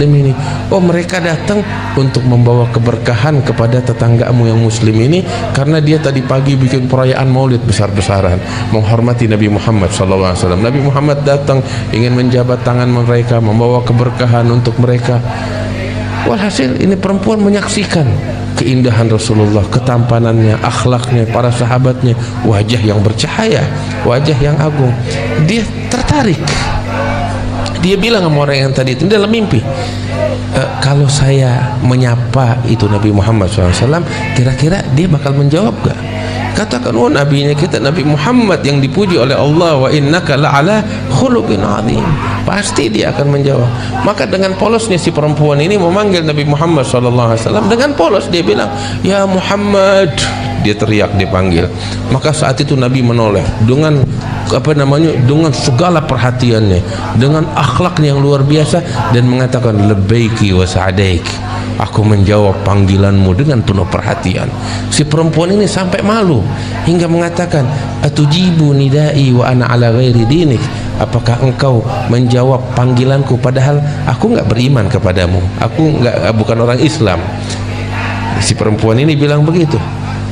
muslim ini. Oh, mereka datang untuk membawa keberkahan kepada tetanggamu yang muslim ini, karena dia tadi pagi bikin perayaan maulid besar-besaran menghormati Nabi Muhammad SAW. Nabi Muhammad datang ingin menjabat tangan mereka, membawa keberkahan untuk mereka. Walhasil ini perempuan menyaksikan keindahan Rasulullah, ketampanannya, akhlaknya, para sahabatnya, wajah yang bercahaya, wajah yang agung. Dia tertarik. Dia bilang sama orang yang tadi itu dalam mimpi, kalau saya menyapa itu Nabi Muhammad SAW, kira-kira dia bakal menjawab gak? Katakan, oh nabinya kita Nabi Muhammad yang dipuji oleh Allah, wa innaka la'ala khuluqin azim, pasti dia akan menjawab. Maka dengan polosnya si perempuan ini memanggil Nabi Muhammad SAW, dengan polos dia bilang, ya Muhammad. Dia teriak, dipanggil. Maka saat itu Nabi menoleh dengan dengan segala perhatiannya, dengan akhlaknya yang luar biasa, dan mengatakan, labbaiki wa sa'daik, aku menjawab panggilanmu dengan penuh perhatian. Si perempuan ini sampai malu hingga mengatakan, atujibu nidai wa ana ala ghairi dinik, apakah engkau menjawab panggilanku padahal aku nggak beriman kepadamu, aku bukan orang Islam. Si perempuan ini bilang begitu.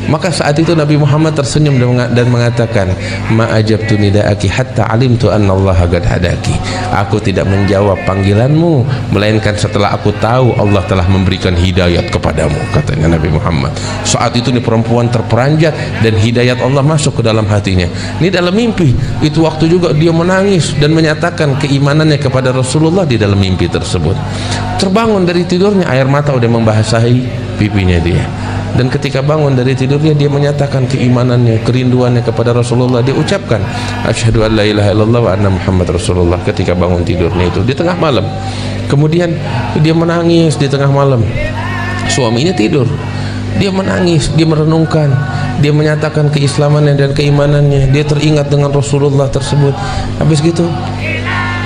Maka saat itu Nabi Muhammad tersenyum dan mengatakan, ma ajabtu nidaaki hatta alimtu anna Allah qad hadaki, aku tidak menjawab panggilanmu melainkan setelah aku tahu Allah telah memberikan hidayat kepadamu, katanya Nabi Muhammad. Saat itu nih perempuan terperanjat dan hidayat Allah masuk ke dalam hatinya. Ini dalam mimpi. Itu waktu juga dia menangis dan menyatakan keimanannya kepada Rasulullah di dalam mimpi tersebut. Terbangun dari tidurnya, air mata udah membasahi pipinya dia. Dan ketika bangun dari tidurnya, dia menyatakan keimanannya, kerinduannya kepada Rasulullah. Dia ucapkan, asyhadu an la ilaha illallah wa anna Muhammad Rasulullah, ketika bangun tidurnya itu di tengah malam. Kemudian dia menangis di tengah malam. Suaminya tidur, dia menangis, dia merenungkan, dia menyatakan keislamannya dan keimanannya. Dia teringat dengan Rasulullah tersebut. Habis gitu,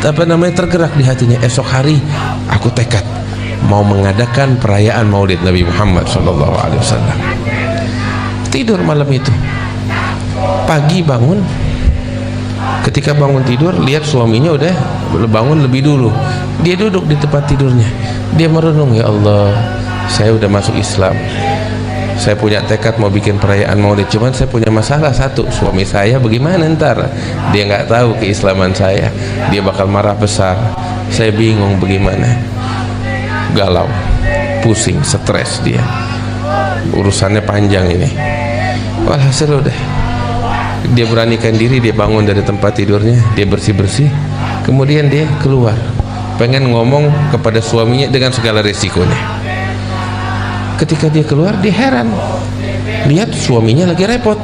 tergerak di hatinya, esok hari aku tekad mau mengadakan perayaan maulid Nabi Muhammad SAW. Tidur malam itu. Pagi bangun, ketika bangun tidur lihat suaminya udah bangun lebih dulu. Dia duduk di tempat tidurnya, dia merenung, ya Allah, saya udah masuk Islam, saya punya tekad mau bikin perayaan maulid, cuman saya punya masalah satu, suami saya bagaimana ntar, dia nggak tahu keislaman saya, dia bakal marah besar, saya bingung bagaimana. Galau, pusing, stres dia, urusannya panjang ini. Walhasil udah, dia beranikan diri, dia bangun dari tempat tidurnya, dia bersih-bersih, kemudian dia keluar, pengen ngomong kepada suaminya dengan segala resikonya. Ketika dia keluar, dia heran, lihat suaminya lagi repot,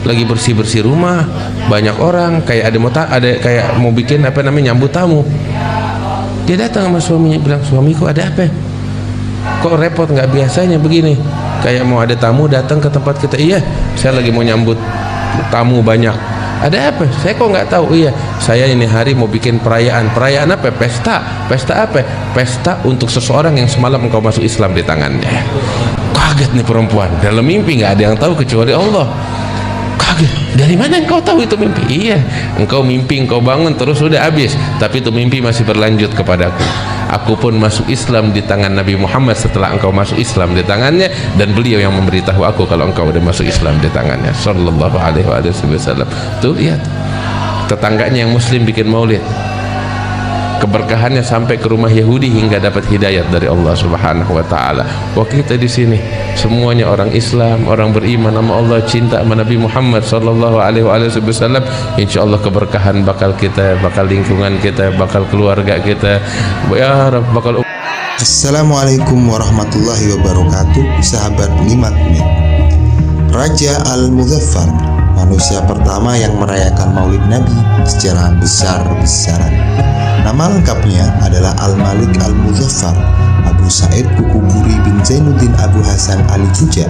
lagi bersih-bersih rumah, banyak orang, kayak kayak mau bikin nyambut tamu. Dia datang sama suaminya, bilang, suamiku ada apa? Kok repot, nggak biasanya begini? Kayak mau ada tamu datang ke tempat kita. Iya, saya lagi mau nyambut tamu banyak. Ada apa? Saya kok nggak tahu. Iya, saya ini hari mau bikin perayaan. Perayaan apa? Pesta. Pesta apa? Pesta untuk seseorang yang semalam engkau masuk Islam di tangannya. Kaget nih perempuan. Dalam mimpi nggak ada yang tahu kecuali Allah. Kaget, dari mana engkau tahu itu mimpi? Iya, engkau mimpi, engkau bangun terus sudah habis, tapi itu mimpi masih berlanjut kepadaku. Aku pun masuk Islam di tangan Nabi Muhammad setelah engkau masuk Islam di tangannya, dan beliau yang memberitahu aku kalau engkau udah masuk Islam di tangannya, sallallahu alaihi wasallam. Tuh lihat, tetangganya yang muslim bikin maulid, keberkahannya sampai ke rumah Yahudi hingga dapat hidayat dari Allah Subhanahu wa taala. Wah, kita di sini semuanya orang Islam, orang beriman sama Allah, cinta sama Nabi Muhammad sallallahu alaihi wasallam. Insyaallah keberkahan bakal kita, bakal lingkungan kita, bakal keluarga kita, ya Rabb, bakal. Assalamualaikum warahmatullahi wabarakatuh. Sahabat penyimak, Raja Al-Muzaffar, manusia pertama yang merayakan Maulid Nabi secara besar-besaran. Nama lengkapnya adalah Al-Malik Al-Muzaffar Abu Sa'id Kukuburi bin Zainuddin Abu Hasan Ali Tuja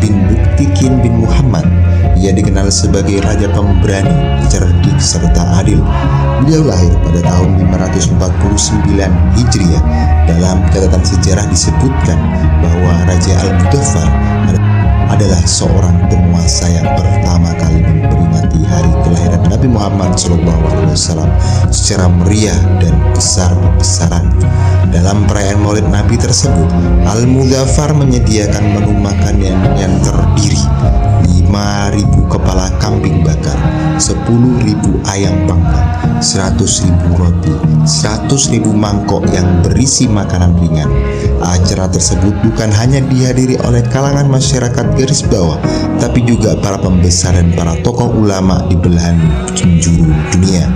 bin Buktikin bin Muhammad. Ia dikenal sebagai raja pemberani, cerdik, serta adil. Beliau lahir pada tahun 549 Hijriah. Dalam catatan sejarah disebutkan bahwa Raja Al-Muzaffar adalah seorang penguasa yang pertama kali memperingati hari kelahiran Nabi Muhammad SAW secara meriah dan besar-besaran. Dalam perayaan Maulid Nabi tersebut, Al-Muzaffar menyediakan menu makan yang terdiri 5.000 kepala kambing bakar, 10.000 ayam panggang, 100.000 roti, 100.000 mangkok yang berisi makanan ringan. Acara tersebut bukan hanya dihadiri oleh kalangan masyarakat garis bawah, tapi juga para pembesar dan para tokoh ulama di belahan penjuru dunia.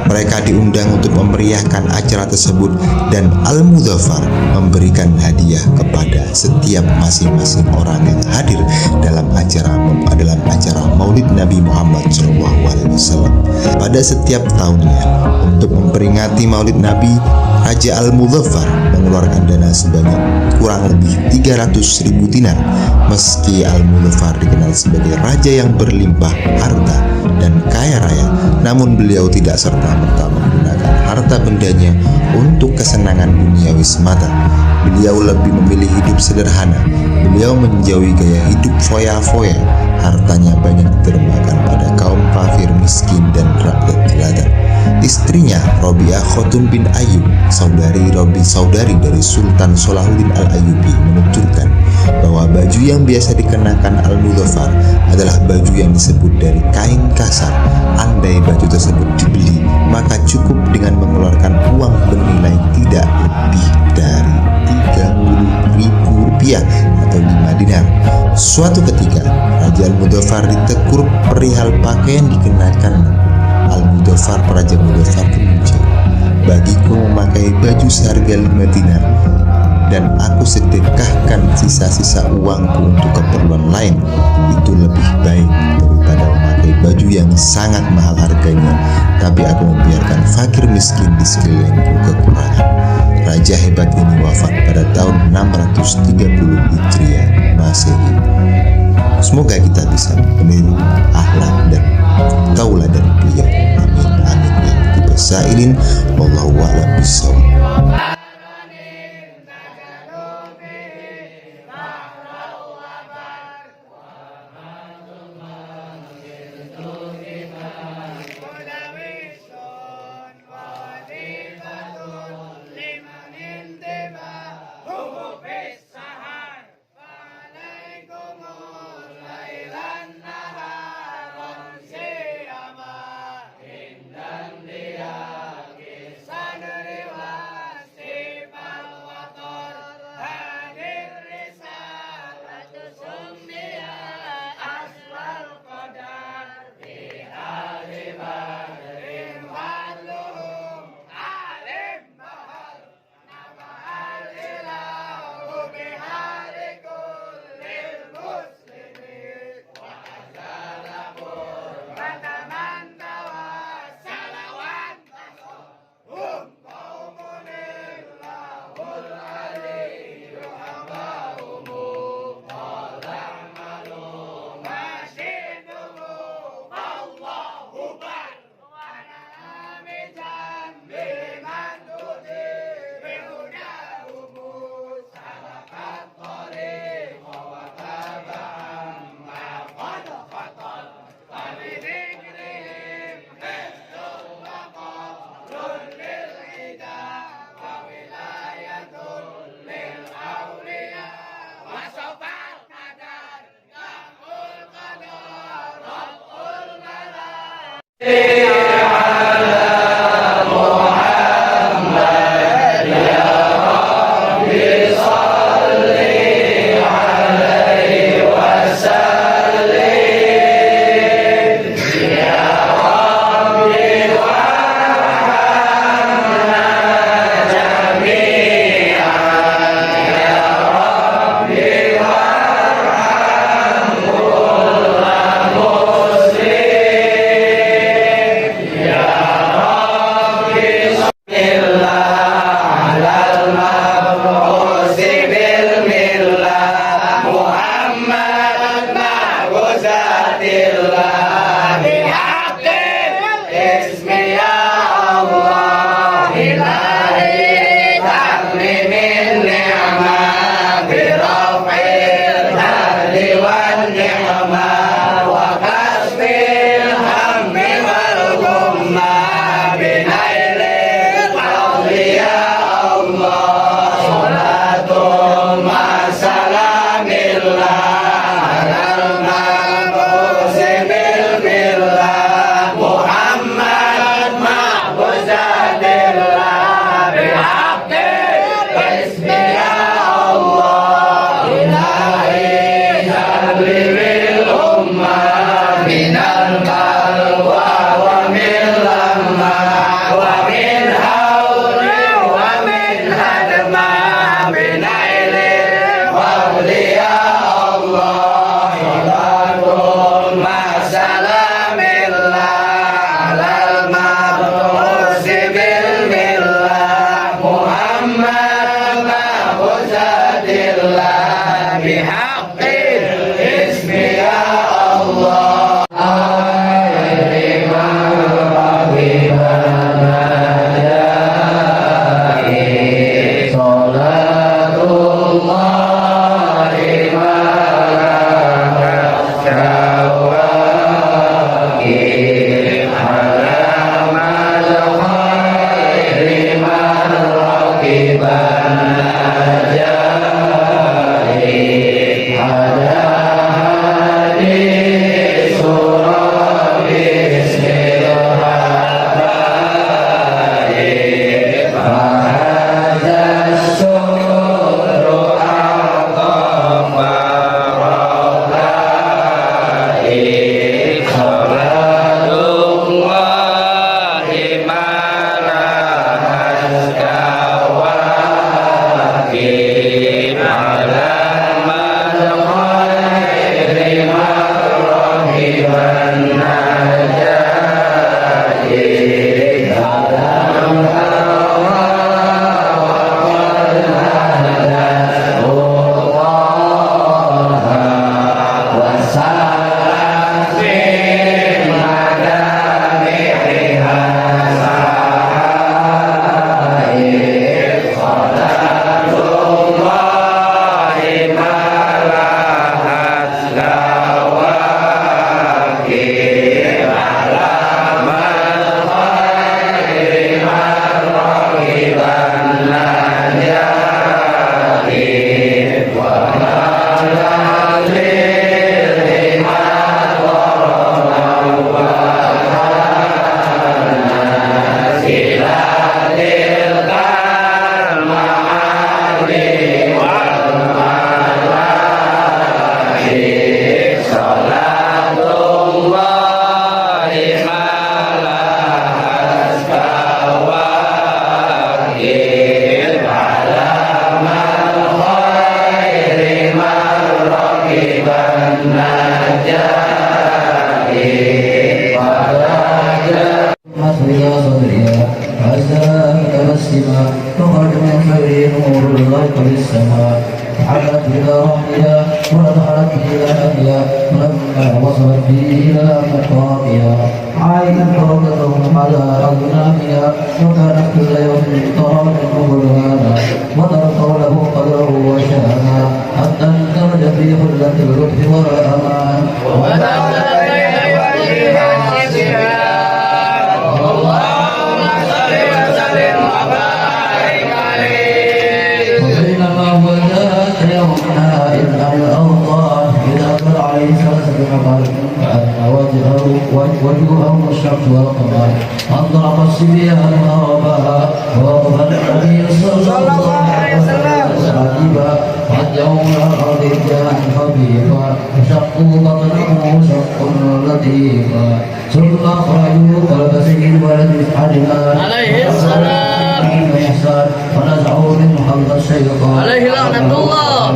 Mereka diundang untuk memeriahkan acara tersebut, dan Al-Muzaffar memberikan hadiah kepada setiap masing-masing orang yang hadir dalam acara Maulid Nabi Muhammad SAW. Pada setiap tahunnya, untuk memperingati Maulid Nabi, Raja Al-Muzaffar mengeluarkan dana sebanyak kurang lebih 300.000 dinar. Meski Al-Muzaffar dikenal sebagai raja yang berlimpah harta dan kaya raya, namun beliau tidak serta-merta menggunakan harta bendanya untuk kesenangan duniawi semata. Beliau lebih memilih hidup sederhana. Beliau menjauhi gaya hidup foya-foya. Hartanya banyak ditermakan pada kaum kafir, miskin, dan rakyat jelata. Istrinya, Robiah Khotun bin Ayyub, saudari dari Sultan Salahuddin Al-Ayyubi, menuturkan bahwa baju yang biasa dikenakan Al-Muzaffar adalah baju yang disebut dari kain kasar. Andai baju tersebut dibeli, maka cukup dengan mengeluarkan uang bernilai tidak lebih dari 30.000 rupiah atau 5 dinar. Suatu ketika, Raja Al-Muzaffar ditegur perihal pakaian dikenakan. Raja Muzaffar pun menjawab, "Bagiku memakai baju seharga 5 dinar, dan aku sedekahkan sisa-sisa uangku untuk keperluan lain. Itu lebih baik daripada memakai baju yang sangat mahal harganya, tapi aku membiarkan fakir miskin di sekelilingku kekurangan." Raja hebat ini wafat pada tahun 630 Hijriah Masehi. Semoga kita bisa meniru akhlak dan tauladan beliau. Amin amin ya rabbal alamin. Wallahu a'lam bishawab. عليه لعنة الله.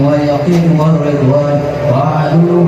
واليقين والرضوان وعدوا